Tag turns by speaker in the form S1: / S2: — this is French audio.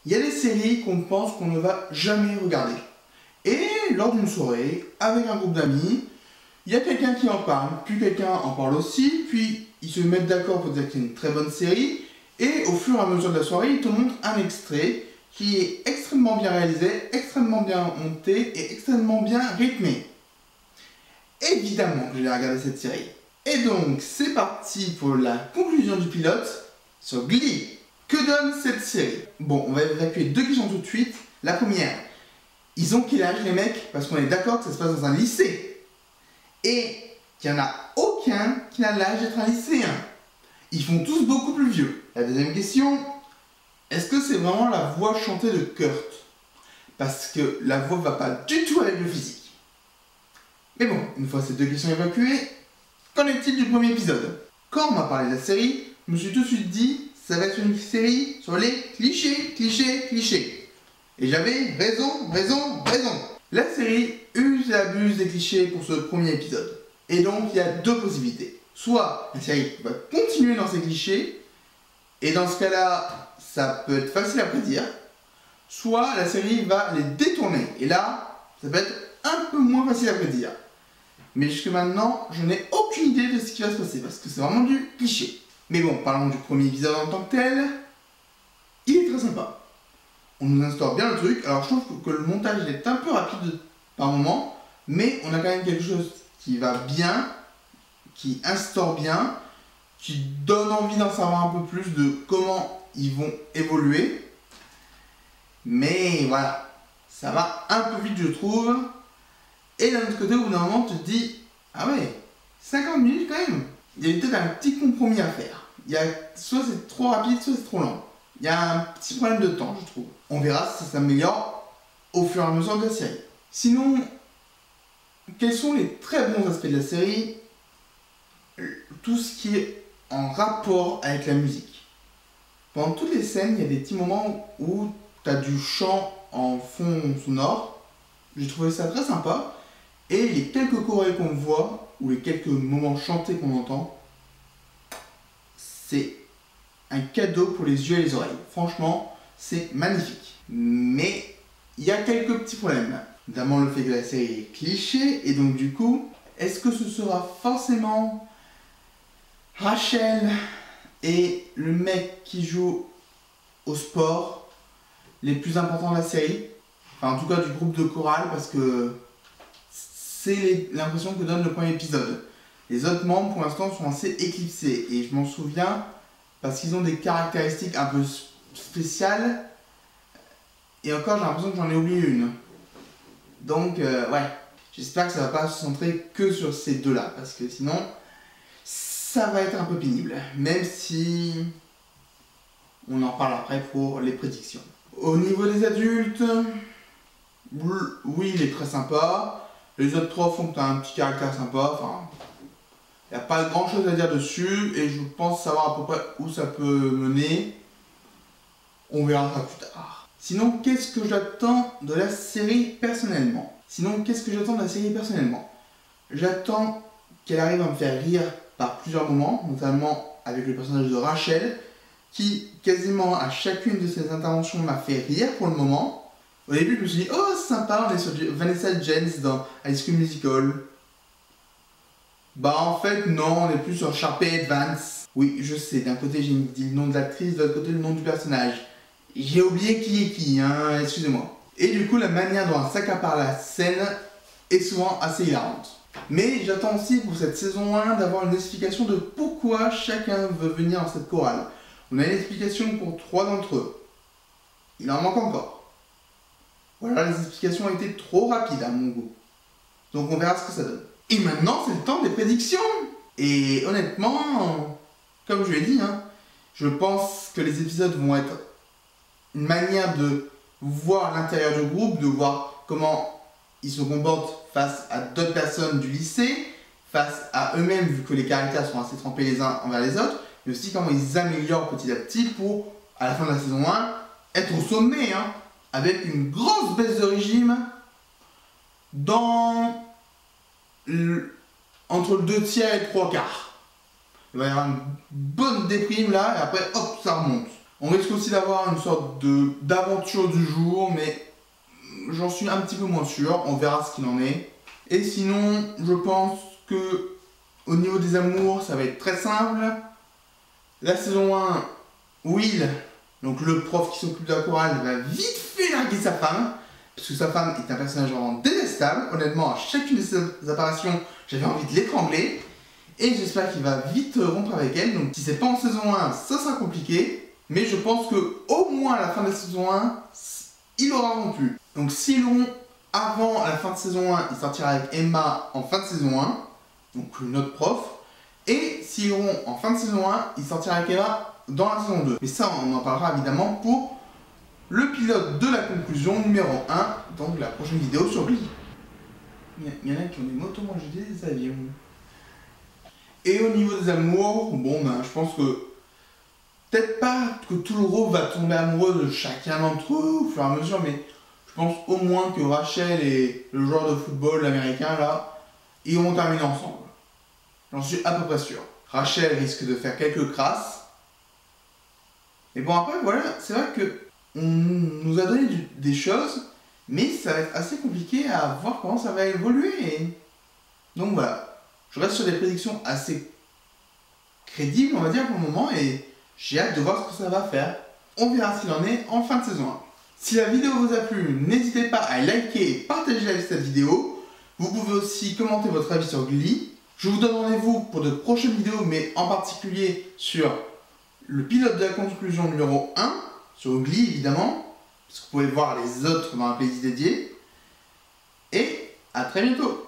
S1: Il y a des séries qu'on pense qu'on ne va jamais regarder. Et lors d'une soirée, avec un groupe d'amis, il y a quelqu'un qui en parle, puis quelqu'un en parle aussi, puis ils se mettent d'accord pour dire que c'est une très bonne série, et au fur et à mesure de la soirée, ils te montrent un extrait qui est extrêmement bien réalisé, extrêmement bien monté et extrêmement bien rythmé. Évidemment que j'ai regardé cette série. Et donc, c'est parti pour la conclusion du pilote sur Glee. Que donne cette série? Bon, on va évacuer deux questions tout de suite. La première, ils ont quel âge les mecs? Parce qu'on est d'accord que ça se passe dans un lycée. Et qu'il n'y en a aucun qui n'a l'âge d'être un lycéen. Ils font tous beaucoup plus vieux. La deuxième question, est-ce que c'est vraiment la voix chantée de Kurt? Parce que la voix ne va pas du tout avec le physique. Mais bon, une fois ces deux questions évacuées, qu'en est-il du premier épisode? Quand on m'a parlé de la série, je me suis tout de suite dit, ça va être une série sur les clichés, clichés, clichés. Et j'avais raison. La série use et abuse des clichés pour ce premier épisode. Et donc, il y a deux possibilités. Soit la série va continuer dans ces clichés, et dans ce cas-là, ça peut être facile à prédire. Soit la série va les détourner, et là, ça peut être un peu moins facile à prédire. Mais jusque maintenant, je n'ai aucune idée de ce qui va se passer, parce que c'est vraiment du cliché. Mais bon, parlons du premier épisode en tant que tel. Il est très sympa. On nous instaure bien le truc. Alors je trouve que le montage est un peu rapide par moment, mais on a quand même quelque chose qui va bien, qui instaure bien, qui donne envie d'en savoir un peu plus de comment ils vont évoluer. Mais voilà, ça va un peu vite je trouve. Et d'un autre côté, au bout d'un moment, tu te dis, ah ouais, 50 minutes quand même. Il y a peut-être un petit compromis à faire. Soit c'est trop rapide, soit c'est trop lent. Il y a un petit problème de temps, je trouve. On verra si ça s'améliore au fur et à mesure de la série. Sinon, quels sont les très bons aspects de la série? Tout ce qui est en rapport avec la musique. Pendant toutes les scènes, il y a des petits moments où tu as du chant en fond sonore. J'ai trouvé ça très sympa. Et les quelques chorés qu'on voit, ou les quelques moments chantés qu'on entend, c'est un cadeau pour les yeux et les oreilles. Franchement, c'est magnifique. Mais il y a quelques petits problèmes. Notamment le fait que la série est cliché. Et donc du coup, est-ce que ce sera forcément Rachel et le mec qui joue au sport les plus importants de la série? Enfin, en tout cas du groupe de chorale, parce que c'est l'impression que donne le premier épisode. Les autres membres, pour l'instant, sont assez éclipsés. Et je m'en souviens parce qu'ils ont des caractéristiques un peu spéciales. Et encore, j'ai l'impression que j'en ai oublié une. Donc, ouais. J'espère que ça va pas se centrer que sur ces deux-là. Parce que sinon, ça va être un peu pénible. Même si on en parle après pour les prédictions. Au niveau des adultes, oui, il est très sympa. Les autres trois font que tu as un petit caractère sympa. Enfin, il n'y a pas grand chose à dire dessus. Et je pense savoir à peu près où ça peut mener. On verra ça plus tard. Sinon, qu'est-ce que j'attends de la série personnellement? J'attends qu'elle arrive à me faire rire par plusieurs moments, notamment avec le personnage de Rachel, qui quasiment à chacune de ses interventions m'a fait rire pour le moment. Au début, je me suis dit, oh, c'est sympa, on est sur Vanessa Jens dans High School Musical. Bah, en fait, non, on est plus sur Sharpay Advance. Oui, je sais, d'un côté, j'ai dit le nom de l'actrice, de l'autre côté, le nom du personnage. J'ai oublié qui est qui, hein, excusez-moi. Et du coup, la manière dont elle s'accapare la scène est souvent assez hilarante. Mais j'attends aussi pour cette saison 1 d'avoir une explication de pourquoi chacun veut venir dans cette chorale. On a une explication pour 3 d'entre eux. Il en manque encore. Voilà, les explications ont été trop rapides à mon goût. Donc on verra ce que ça donne. Et maintenant, c'est le temps des prédictions. Et honnêtement, comme je l'ai dit, hein, je pense que les épisodes vont être une manière de voir l'intérieur du groupe, de voir comment ils se comportent face à d'autres personnes du lycée, face à eux-mêmes, vu que les caractères sont assez trempés les uns envers les autres, mais aussi comment ils améliorent petit à petit pour, à la fin de la saison 1, être au sommet, hein, avec une grosse baisse de régime entre le 2 tiers et le 3 quarts. Il va y avoir une bonne déprime là, et après, hop, ça remonte. On risque aussi d'avoir une sorte d'aventure du jour, mais j'en suis un petit peu moins sûr. On verra ce qu'il en est. Et sinon, je pense que au niveau des amours, ça va être très simple. La saison 1, Will, donc le prof qui s'occupe de la chorale, va vite fait larguer sa femme. Parce que sa femme est un personnage vraiment détestable. Honnêtement, à chacune de ses apparitions, j'avais envie de l'étrangler. Et j'espère qu'il va vite rompre avec elle. Donc si c'est pas en saison 1, ça sera compliqué. Mais je pense que au moins à la fin de la saison 1, il aura rompu. Donc s'ils rompt avant la fin de saison 1, il sortira avec Emma en fin de saison 1. Donc notre prof. Et s'ils rompt en fin de saison 1, il sortira avec Emma dans la saison 2. Mais ça, on en parlera évidemment pour le pilote de la conclusion numéro 1, donc la prochaine vidéo sur Glee. Il y en a qui ont des motos, moi j'ai des avions. Et au niveau des amours, bon ben je pense que peut-être pas que tout le groupe va tomber amoureux de chacun d'entre eux au fur et à mesure, mais je pense au moins que Rachel et le joueur de football américain là, ils vont terminer ensemble. J'en suis à peu près sûr. Rachel risque de faire quelques crasses. Et bon après voilà, c'est vrai que on nous a donné des choses, mais ça va être assez compliqué à voir comment ça va évoluer. Donc voilà, je reste sur des prédictions assez crédibles, on va dire, pour le moment, et j'ai hâte de voir ce que ça va faire. On verra ce qu'il en est en fin de saison 1. Si la vidéo vous a plu, n'hésitez pas à liker et partager cette vidéo. Vous pouvez aussi commenter votre avis sur Glee. Je vous donne rendez-vous pour de prochaines vidéos, mais en particulier sur le pilote de la conclusion numéro 1, sur Glee évidemment, parce que vous pouvez voir les autres dans la playlist dédiée. Et à très bientôt.